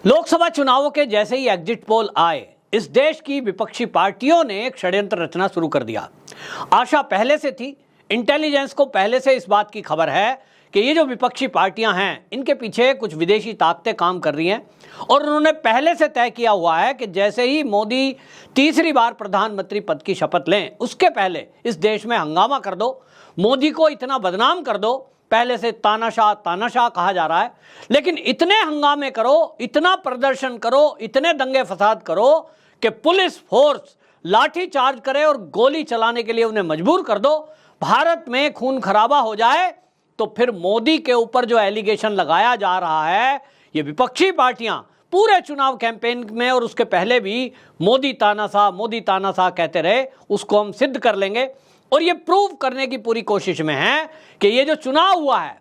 लोकसभा चुनावों के जैसे ही एग्जिट पोल आए, इस देश की विपक्षी पार्टियों ने एक षड्यंत्र रचना शुरू कर दिया। आशा पहले से थी, इंटेलिजेंस को पहले से इस बात की खबर है कि ये जो विपक्षी पार्टियां हैं, इनके पीछे कुछ विदेशी ताकतें काम कर रही हैं और उन्होंने पहले से तय किया हुआ है कि जैसे ही मोदी तीसरी बार प्रधानमंत्री पद की शपथ लें, उसके पहले इस देश में हंगामा कर दो, मोदी को इतना बदनाम कर दो। पहले से तानाशाह कहा जा रहा है, लेकिन इतने हंगामे करो, इतना प्रदर्शन करो, इतने दंगे फसाद करो कि पुलिस फोर्स लाठी चार्ज करे और गोली चलाने के लिए उन्हें मजबूर कर दो। भारत में खून खराबा हो जाए तो फिर मोदी के ऊपर जो एलिगेशन लगाया जा रहा है, ये विपक्षी पार्टियां पूरे चुनाव कैंपेन में और उसके पहले भी मोदी तानाशाह कहते रहे, उसको हम सिद्ध कर लेंगे। और ये प्रूव करने की पूरी कोशिश में है कि ये जो चुनाव हुआ है,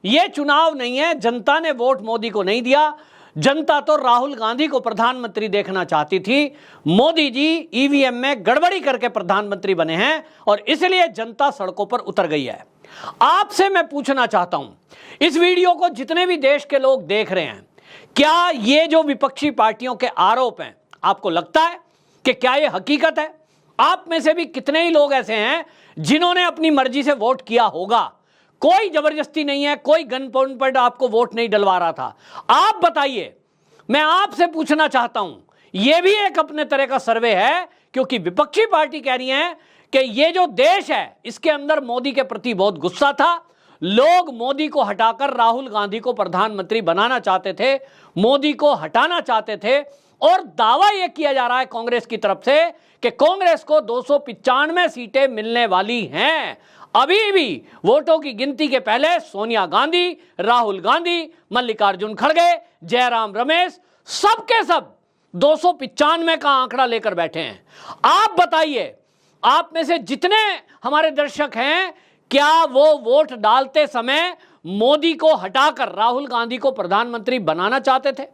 ये चुनाव नहीं है। जनता ने वोट मोदी को नहीं दिया, जनता तो राहुल गांधी को प्रधानमंत्री देखना चाहती थी। मोदी जी ईवीएम में गड़बड़ी करके प्रधानमंत्री बने हैं और इसलिए जनता सड़कों पर उतर गई है। आपसे मैं पूछना चाहता हूं, इस वीडियो को जितने भी देश के लोग देख रहे हैं, क्या ये जो विपक्षी पार्टियों के आरोप हैं, आपको लगता है कि क्या ये हकीकत है? आप में से भी कितने ही लोग ऐसे हैं जिन्होंने अपनी मर्जी से वोट किया होगा? कोई जबरदस्ती नहीं है, कोई गन पॉइंट पर आपको वोट नहीं डलवा रहा था। आप बताइए, मैं आपसे पूछना चाहता हूं, यह भी एक अपने तरह का सर्वे है, क्योंकि विपक्षी पार्टी कह रही है कि यह जो देश है, इसके अंदर मोदी के प्रति बहुत गुस्सा था। लोग मोदी को हटाकर राहुल गांधी को प्रधानमंत्री बनाना चाहते थे, मोदी को हटाना चाहते थे। और दावा यह किया जा रहा है कांग्रेस की तरफ से कि कांग्रेस को 295 सीटें मिलने वाली हैं। अभी भी वोटों की गिनती के पहले सोनिया गांधी, राहुल गांधी, मल्लिकार्जुन खड़गे, जयराम रमेश, सबके सब 295 का आंकड़ा लेकर बैठे हैं। आप बताइए, आप में से जितने हमारे दर्शक हैं, क्या वो वोट डालते समय मोदी को हटाकर राहुल गांधी को प्रधानमंत्री बनाना चाहते थे?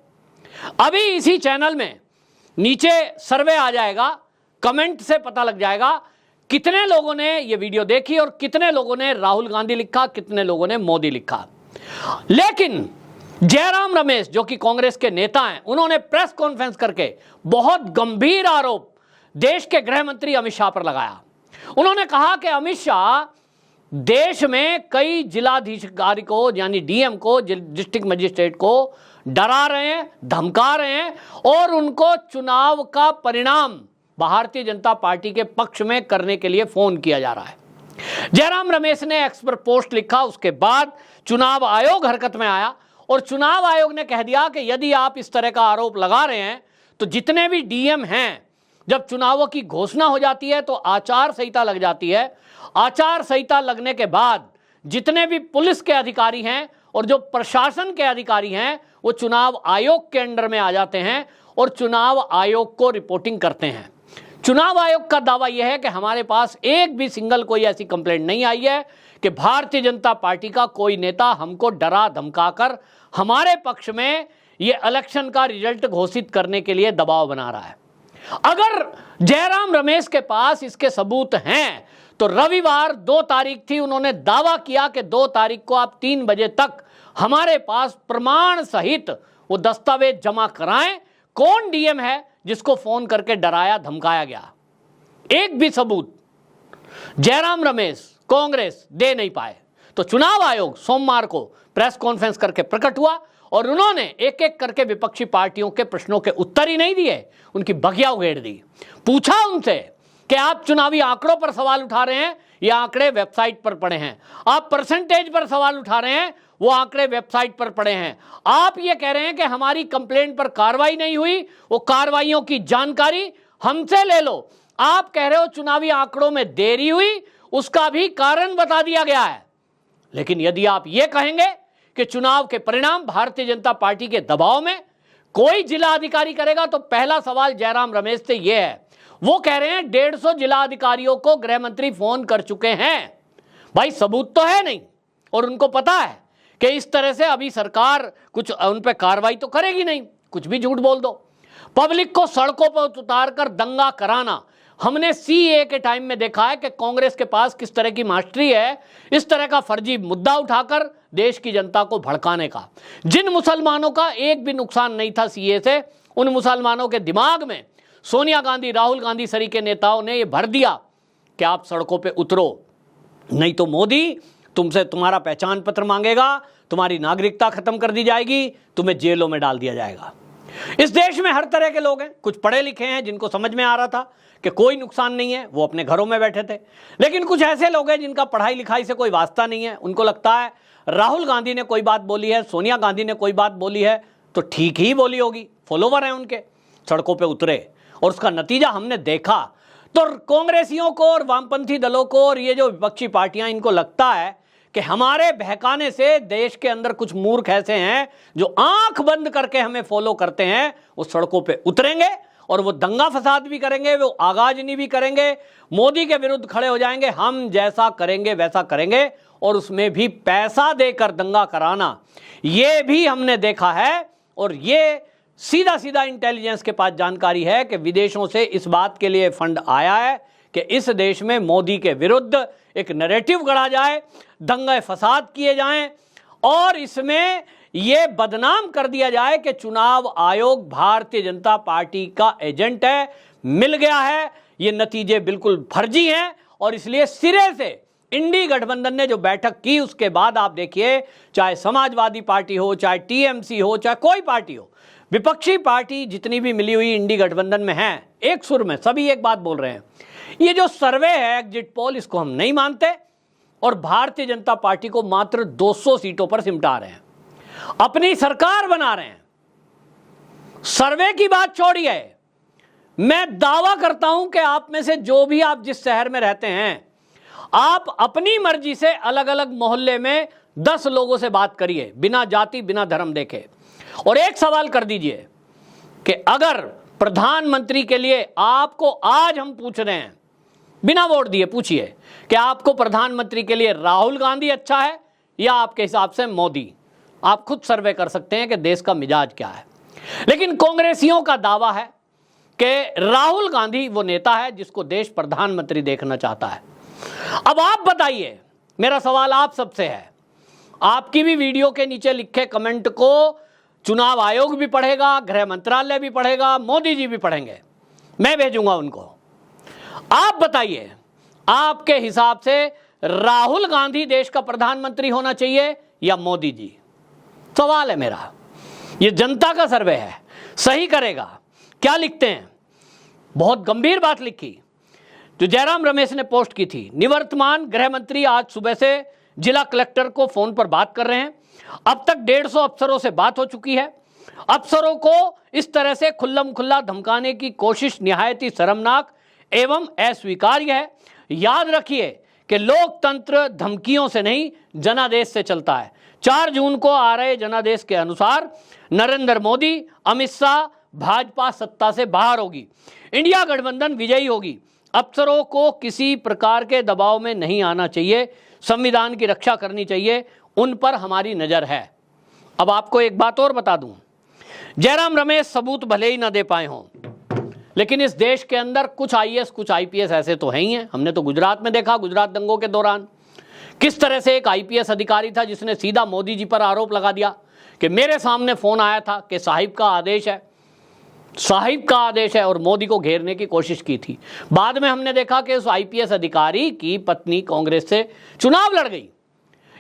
अभी इसी चैनल में नीचे सर्वे आ जाएगा, कमेंट से पता लग जाएगा कितने लोगों ने ये वीडियो देखी और कितने लोगों ने राहुल गांधी लिखा, कितने लोगों ने मोदी लिखा। लेकिन जयराम रमेश, जो कि कांग्रेस के नेता हैं, उन्होंने प्रेस कॉन्फ्रेंस करके बहुत गंभीर आरोप देश के गृह मंत्री अमित शाह पर लगाया। उन्होंने कहा कि अमित शाह देश में कई जिलाधिकारी को, यानी डीएम को, डिस्ट्रिक्ट मजिस्ट्रेट को डरा रहे हैं, धमका रहे हैं और उनको चुनाव का परिणाम भारतीय जनता पार्टी के पक्ष में करने के लिए फोन किया जा रहा है। जयराम रमेश ने एक्स पर पोस्ट लिखा, उसके बाद चुनाव आयोग हरकत में आया और चुनाव आयोग ने कह दिया कि यदि आप इस तरह का आरोप लगा रहे हैं तो जितने भी डीएम हैं, जब चुनावों की घोषणा हो जाती है तो आचार संहिता लग जाती है। आचार संहिता लगने के बाद जितने भी पुलिस के अधिकारी हैं और जो प्रशासन के अधिकारी हैं, वो चुनाव आयोग के अंडर में आ जाते हैं और चुनाव आयोग को रिपोर्टिंग करते हैं। चुनाव आयोग का दावा यह है कि हमारे पास एक भी सिंगल कोई ऐसी कंप्लेंट नहीं आई है कि भारतीय जनता पार्टी का कोई नेता हमको डरा धमकाकर हमारे पक्ष में ये इलेक्शन का रिजल्ट घोषित करने के लिए दबाव बना रहा है। अगर जयराम रमेश के पास इसके सबूत हैं तो रविवार 2 तारीख थी, उन्होंने दावा किया कि 2 तारीख को आप 3 बजे तक हमारे पास प्रमाण सहित वो दस्तावेज जमा कराएं, कौन डीएम है जिसको फोन करके डराया धमकाया गया। एक भी सबूत जयराम रमेश, कांग्रेस दे नहीं पाए। तो चुनाव आयोग सोमवार को प्रेस कॉन्फ्रेंस करके प्रकट हुआ और उन्होंने एक एक करके विपक्षी पार्टियों के प्रश्नों के उत्तर ही नहीं दिए, उनकी बगिया उगेड़ दी। पूछा उनसे कि आप चुनावी आंकड़ों पर सवाल उठा रहे हैं, ये आंकड़े वेबसाइट पर पड़े हैं। आप परसेंटेज पर सवाल उठा रहे हैं, वो आंकड़े वेबसाइट पर पड़े हैं। आप ये कह रहे हैं कि हमारी कंप्लेंट पर कार्रवाई नहीं हुई, वो कार्रवाइयों की जानकारी हमसे ले लो। आप कह रहे हो चुनावी आंकड़ों में देरी हुई, उसका भी कारण बता दिया गया है। लेकिन यदि आप ये कहेंगे कि चुनाव के परिणाम भारतीय जनता पार्टी के दबाव में कोई जिला अधिकारी करेगा, तो पहला सवाल जयराम रमेश से यह है, वो कह रहे हैं 150 जिला अधिकारियों को गृह मंत्री फोन कर चुके हैं। भाई सबूत तो है नहीं और उनको पता है कि इस तरह से अभी सरकार कुछ उन पर कार्रवाई तो करेगी नहीं, कुछ भी झूठ बोल दो। पब्लिक को सड़कों पर उतारकर दंगा कराना हमने सीए के टाइम में देखा है कि कांग्रेस के पास किस तरह की मास्टरी है। इस तरह का फर्जी मुद्दा उठाकर देश की जनता को भड़काने का। जिन मुसलमानों का एक भी नुकसान नहीं था सीए से, उन मुसलमानों के दिमाग में सोनिया गांधी, राहुल गांधी सरी के नेताओं ने ये भर दिया कि आप सड़कों पे उतरो, नहीं तो मोदी तुमसे तुम्हारा पहचान पत्र मांगेगा, तुम्हारी नागरिकता खत्म कर दी जाएगी, तुम्हें जेलों में डाल दिया जाएगा। इस देश में हर तरह के लोग हैं, कुछ पढ़े लिखे हैं जिनको समझ में आ रहा था कि कोई नुकसान नहीं है, वो अपने घरों में बैठे थे। लेकिन कुछ ऐसे लोग हैं जिनका पढ़ाई लिखाई से कोई वास्ता नहीं है, उनको लगता है राहुल गांधी ने कोई बात बोली है, सोनिया गांधी ने कोई बात बोली है तो ठीक ही बोली होगी, फॉलोवर हैं उनके, सड़कों पे उतरे और उसका नतीजा हमने देखा। तो कांग्रेसियों को और वामपंथी दलों को और ये जो विपक्षी पार्टियां, इनको लगता है कि हमारे बहकाने से देश के अंदर कुछ मूर्ख ऐसे हैं जो आंख बंद करके हमें फॉलो करते हैं, वो सड़कों पे उतरेंगे और वो दंगा फसाद भी करेंगे, वो आगाजनी भी करेंगे, मोदी के विरुद्ध खड़े हो जाएंगे, हम जैसा करेंगे वैसा करेंगे, और उसमें भी पैसा देकर दंगा कराना, ये भी हमने देखा है। और ये सीधा सीधा इंटेलिजेंस के पास जानकारी है कि विदेशों से इस बात के लिए फंड आया है कि इस देश में मोदी के विरुद्ध एक नैरेटिव गढ़ा जाए, दंगे फसाद किए जाएं और इसमें यह बदनाम कर दिया जाए कि चुनाव आयोग भारतीय जनता पार्टी का एजेंट है, मिल गया है, ये नतीजे बिल्कुल फर्जी हैं। और इसलिए सिरे से इंडी गठबंधन ने जो बैठक की, उसके बाद आप देखिए, चाहे समाजवादी पार्टी हो, चाहे टीएमसी हो, चाहे कोई पार्टी हो, विपक्षी पार्टी जितनी भी मिली हुई इंडी गठबंधन में है, एक सुर में सभी एक बात बोल रहे हैं, ये जो सर्वे है एग्जिट पोल, इसको हम नहीं मानते और भारतीय जनता पार्टी को मात्र 200 सीटों पर सिमटा रहे हैं, अपनी सरकार बना रहे हैं। सर्वे की बात छोड़िए, मैं दावा करता हूं कि आप में से जो भी आप जिस शहर में रहते हैं, आप अपनी मर्जी से अलग अलग मोहल्ले में 10 लोगों से बात करिए, बिना जाति बिना धर्म देखे, और एक सवाल कर दीजिए कि अगर प्रधानमंत्री के लिए आपको, आज हम पूछ रहे हैं बिना वोट दिए, पूछिए कि आपको प्रधानमंत्री के लिए राहुल गांधी अच्छा है या आपके हिसाब से मोदी। आप खुद सर्वे कर सकते हैं कि देश का मिजाज क्या है। लेकिन कांग्रेसियों का दावा है कि राहुल गांधी वो नेता है जिसको देश प्रधानमंत्री देखना चाहता है। अब आप बताइए, मेरा सवाल आप सबसे है, आपकी भी वीडियो के नीचे लिखे कमेंट को चुनाव आयोग भी पढ़ेगा, गृह मंत्रालय भी पढ़ेगा, मोदी जी भी पढ़ेंगे, मैं भेजूंगा उनको। आप बताइए, आपके हिसाब से राहुल गांधी देश का प्रधानमंत्री होना चाहिए या मोदी जी? सवाल है मेरा, ये जनता का सर्वे है, सही करेगा। क्या लिखते हैं? बहुत गंभीर बात लिखी जो जयराम रमेश ने पोस्ट की थी। निवर्तमान गृह मंत्री आज सुबह से जिला कलेक्टर को फोन पर बात कर रहे हैं। अब तक 150 अफसरों से बात हो चुकी है। अफसरों को इस तरह से खुल्लम खुल्ला धमकाने की कोशिश निहायत ही शर्मनाक एवं अस्वीकार्य है। याद रखिए कि लोकतंत्र धमकियों से नहीं, जनादेश से चलता है। 4 जून को आ रहे जनादेश के अनुसार नरेंद्र मोदी, अमित शाह, भाजपा सत्ता से बाहर होगी, इंडिया गठबंधन विजयी होगी। अफसरों को किसी प्रकार के दबाव में नहीं आना चाहिए, संविधान की रक्षा करनी चाहिए, उन पर हमारी नजर है। अब आपको एक बात और बता दूं, जयराम रमेश सबूत भले ही ना दे पाए हों, लेकिन इस देश के अंदर कुछ आईएएस कुछ आईपीएस ऐसे तो हैं ही हैं। हमने तो गुजरात में देखा, गुजरात दंगों के दौरान किस तरह से एक आईपीएस अधिकारी था जिसने सीधा मोदी जी पर आरोप लगा दिया कि मेरे सामने फोन आया था कि साहिब का आदेश है, साहिब का आदेश है, और मोदी को घेरने की कोशिश की थी। बाद में हमने देखा कि उस आईपीएस अधिकारी की पत्नी कांग्रेस से चुनाव लड़ गई।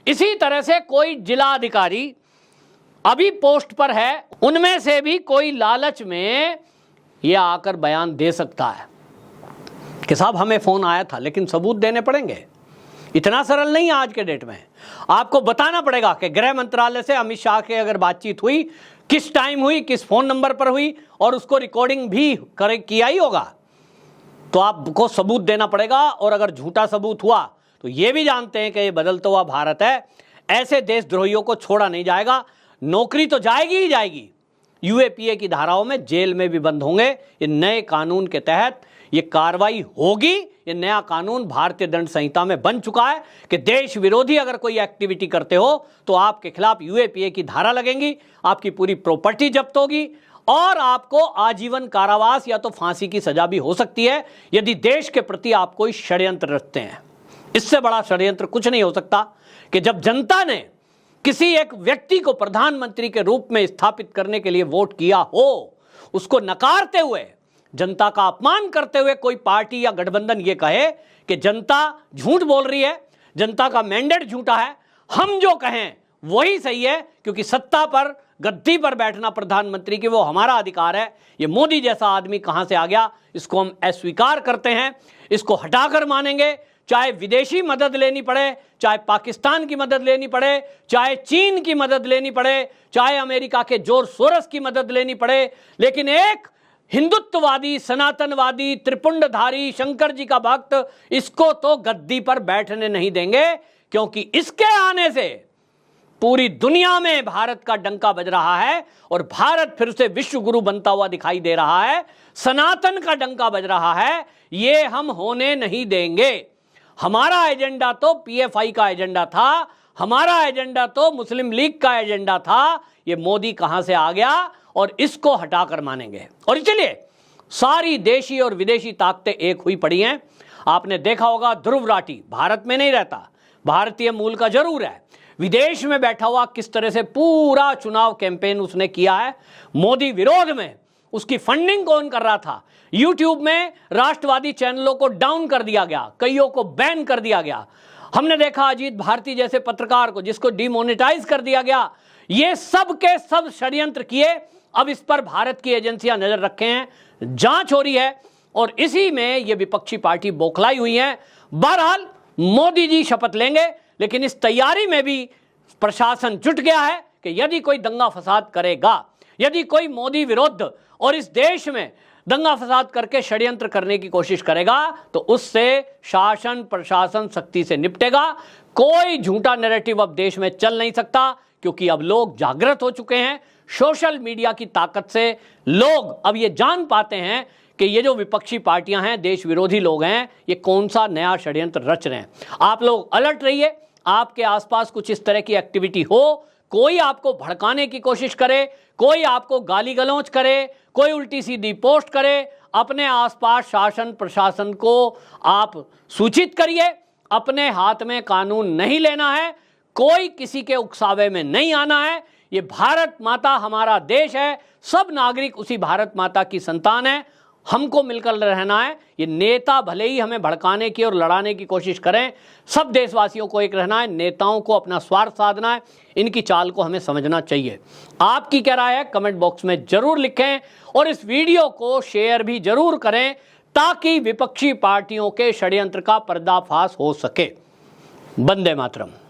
इसी तरह से कोई जिला अधिकारी अभी पोस्ट पर है, उनमें से भी कोई लालच में ये आकर बयान दे सकता है कि साहब हमें फोन आया था, लेकिन सबूत देने पड़ेंगे। इतना सरल नहीं है आज के डेट में। आपको बताना पड़ेगा कि गृह मंत्रालय से अमित शाह की अगर बातचीत हुई, किस टाइम हुई, किस फोन नंबर पर हुई, और उसको रिकॉर्डिंग भी किया ही होगा, तो आपको सबूत देना पड़ेगा। और अगर झूठा सबूत हुआ तो ये भी जानते हैं कि ये बदलता हुआ भारत है, ऐसे देशद्रोहियों को छोड़ा नहीं जाएगा। नौकरी तो जाएगी ही जाएगी, यूएपीए की धाराओं में जेल में भी बंद होंगे। ये नए कानून के तहत ये कार्रवाई होगी। ये नया कानून भारतीय दंड संहिता में बन चुका है कि देश विरोधी अगर कोई एक्टिविटी करते हो तो आपके खिलाफ यूएपीए की धारा लगेंगी, आपकी पूरी प्रॉपर्टी जब्त होगी और आपको आजीवन कारावास या तो फांसी की सजा भी हो सकती है यदि देश के प्रति आप कोई षड्यंत्र रचते हैं। इससे बड़ा षड्यंत्र कुछ नहीं हो सकता कि जब जनता ने किसी एक व्यक्ति को प्रधानमंत्री के रूप में स्थापित करने के लिए वोट किया हो, उसको नकारते हुए, जनता का अपमान करते हुए कोई पार्टी या गठबंधन ये कहे कि जनता झूठ बोल रही है, जनता का मैंडेट झूठा है, हम जो कहें वही सही है, क्योंकि सत्ता पर, गद्दी पर बैठना प्रधानमंत्री की वो हमारा अधिकार है, ये मोदी जैसा आदमी कहां से आ गया, इसको हम अस्वीकार करते हैं, इसको हटाकर मानेंगे। चाहे विदेशी मदद लेनी पड़े, चाहे पाकिस्तान की मदद लेनी पड़े, चाहे चीन की मदद लेनी पड़े, चाहे अमेरिका के जॉर्ज सोरोस की मदद लेनी पड़े, लेकिन एक हिंदुत्ववादी, सनातनवादी, त्रिपुंडधारी, शंकर जी का भक्त, इसको तो गद्दी पर बैठने नहीं देंगे, क्योंकि इसके आने से पूरी दुनिया में भारत का डंका बज रहा है और भारत फिर से विश्व गुरु बनता हुआ दिखाई दे रहा है, सनातन का डंका बज रहा है। ये हम होने नहीं देंगे। हमारा एजेंडा तो पीएफआई का एजेंडा था, हमारा एजेंडा तो मुस्लिम लीग का एजेंडा था। ये मोदी कहां से आ गया और इसको हटाकर मानेंगे। और चलिए, सारी देशी और विदेशी ताकतें एक हुई पड़ी हैं। आपने देखा होगा ध्रुव राठी भारत में नहीं रहता, भारतीय मूल का जरूर है, विदेश में बैठा हुआ किस तरह से पूरा चुनाव कैंपेन उसने किया है मोदी विरोध में। उसकी फंडिंग कौन कर रहा था? यूट्यूब में राष्ट्रवादी चैनलों को डाउन कर दिया गया, कईयों को बैन कर दिया गया। हमने देखा अजीत भारती जैसे पत्रकार को, जिसको डिमोनेटाइज कर दिया गया। ये सब के सब षड्यंत्र किए। अब इस पर भारत की एजेंसियां नजर रखे हैं, जांच हो रही है और इसी में ये विपक्षी पार्टी बौखलाई हुई है। बहरहाल मोदी जी शपथ लेंगे, लेकिन इस तैयारी में भी प्रशासन जुट गया है कि यदि कोई दंगा फसाद करेगा, यदि कोई मोदी विरुद्ध और इस देश में दंगा फसाद करके षड्यंत्र करने की कोशिश करेगा, तो उससे शासन प्रशासन सख्ती से निपटेगा। कोई झूठा नैरेटिव अब देश में चल नहीं सकता, क्योंकि अब लोग जागृत हो चुके हैं। सोशल मीडिया की ताकत से लोग अब ये जान पाते हैं कि ये जो विपक्षी पार्टियां हैं, देश विरोधी लोग हैं, ये कौन सा नया षड्यंत्र रच रहे हैं। आप लोग अलर्ट रहिए। आपके आसपास कुछ इस तरह की एक्टिविटी हो, कोई आपको भड़काने की कोशिश करे, कोई आपको गाली गलौज करे, कोई उल्टी सीधी पोस्ट करे, अपने आसपास शासन प्रशासन को आप सूचित करिए। अपने हाथ में कानून नहीं लेना है, कोई किसी के उकसावे में नहीं आना है। ये भारत माता हमारा देश है, सब नागरिक उसी भारत माता की संतान है, हमको मिलकर रहना है। ये नेता भले ही हमें भड़काने की और लड़ाने की कोशिश करें, सब देशवासियों को एक रहना है, नेताओं को अपना स्वार्थ साधना है। इनकी चाल को हमें समझना चाहिए। आपकी क्या राय है कमेंट बॉक्स में जरूर लिखें और इस वीडियो को शेयर भी जरूर करें, ताकि विपक्षी पार्टियों के षड्यंत्र का पर्दाफाश हो सके। वंदे मातरम।